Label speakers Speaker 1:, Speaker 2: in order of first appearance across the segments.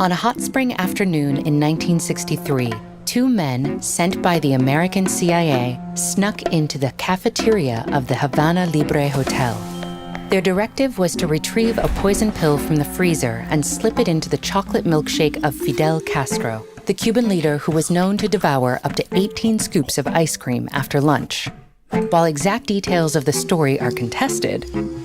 Speaker 1: On a hot spring afternoon in 1963, two men sent by the American CIA snuck into the cafeteria of the Havana Libre Hotel. Their directive was to retrieve a poison pill from the freezer and slip it into the chocolate milkshake of Fidel Castro, the Cuban leader who was known to devour up to 18 scoops of ice cream after lunch. While exact details of the story are contested,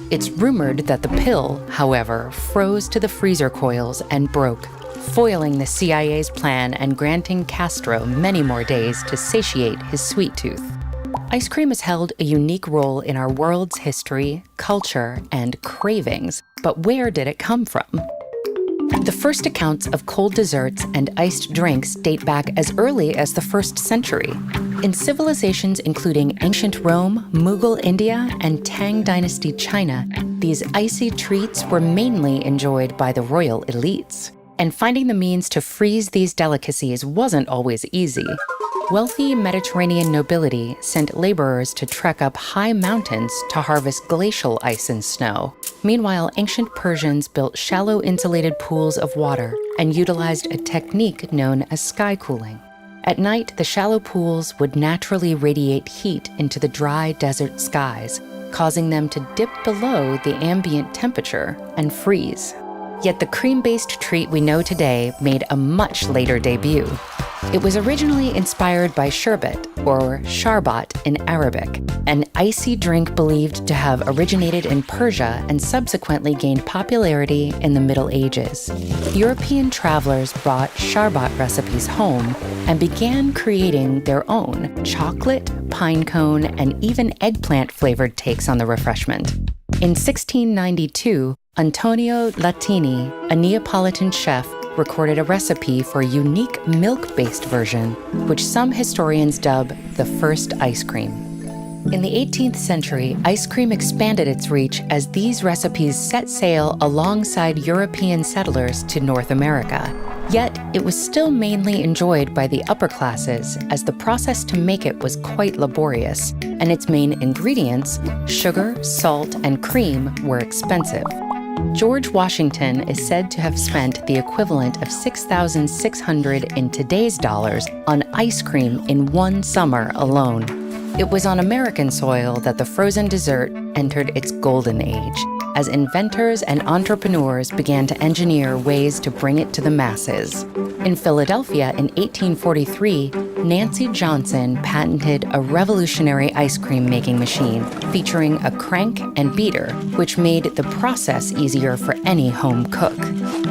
Speaker 1: it's rumored that the pill, however, froze to the freezer coils and broke, foiling the CIA's plan and granting Castro many more days to satiate his sweet tooth. Ice cream has held a unique role in our world's history, culture, and cravings, but where did it come from? The first accounts of cold desserts and iced drinks date back as early as the 1st century. In civilizations including ancient Rome, Mughal India, and Tang Dynasty China, these icy treats were mainly enjoyed by the royal elites. And finding the means to freeze these delicacies wasn't always easy. Wealthy Mediterranean nobility sent laborers to trek up high mountains to harvest glacial ice and snow. Meanwhile, ancient Persians built shallow insulated pools of water and utilized a technique known as sky cooling. At night, the shallow pools would naturally radiate heat into the dry desert skies, causing them to dip below the ambient temperature and freeze. Yet the cream-based treat we know today made a much later debut. It was originally inspired by sherbet, or sharbat in Arabic, an icy drink believed to have originated in Persia and subsequently gained popularity in the Middle Ages. European travelers brought sharbat recipes home and began creating their own chocolate, pine cone, and even eggplant-flavored takes on the refreshment. In 1692, Antonio Latini, a Neapolitan chef, recorded a recipe for a unique milk-based version, which some historians dub the first ice cream. In the 18th century, ice cream expanded its reach as these recipes set sail alongside European settlers to North America. Yet, it was still mainly enjoyed by the upper classes, as the process to make it was quite laborious, and its main ingredients, sugar, salt, and cream, were expensive. George Washington is said to have spent the equivalent of $6,600 in today's dollars on ice cream in one summer alone. It was on American soil that the frozen dessert entered its golden age, as inventors and entrepreneurs began to engineer ways to bring it to the masses. In Philadelphia in 1843, Nancy Johnson patented a revolutionary ice cream making machine featuring a crank and beater, which made the process easier for any home cook.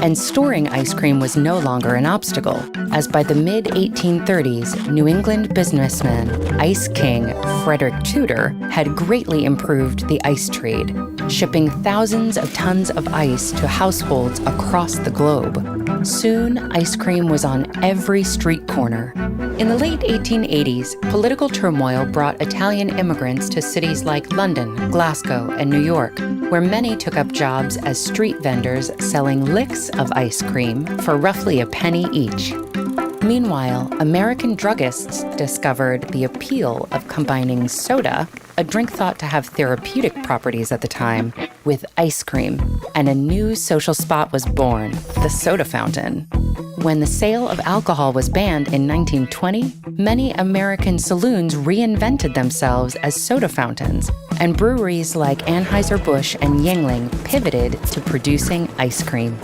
Speaker 1: And storing ice cream was no longer an obstacle, as by the mid-1830s, New England businessman, Ice King Frederick Tudor, had greatly improved the ice trade, shipping thousands of tons of ice to households across the globe. Soon, ice cream was on every street corner. In the late 1880s, political turmoil brought Italian immigrants to cities like London, Glasgow, and New York, where many took up jobs as street vendors selling licks of ice cream for roughly a penny each. Meanwhile, American druggists discovered the appeal of combining soda, a drink thought to have therapeutic properties at the time, with ice cream, and a new social spot was born, the soda fountain. When the sale of alcohol was banned in 1920, many American saloons reinvented themselves as soda fountains, and breweries like Anheuser-Busch and Yuengling pivoted to producing ice cream.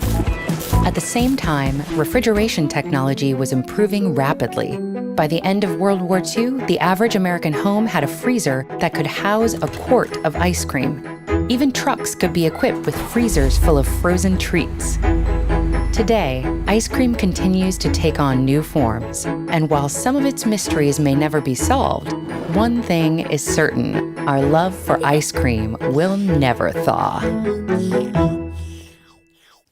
Speaker 1: At the same time, refrigeration technology was improving rapidly. By the end of World War II, the average American home had a freezer that could house a quart of ice cream. Even trucks could be equipped with freezers full of frozen treats. Today, ice cream continues to take on new forms, and while some of its mysteries may never be solved, one thing is certain: our love for ice cream will never thaw.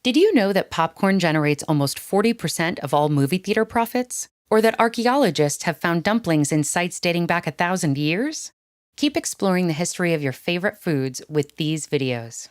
Speaker 1: Did you know that popcorn generates almost 40% of all movie theater profits? Or that archaeologists have found dumplings in sites dating back 1,000 years? Keep exploring the history of your favorite foods with these videos.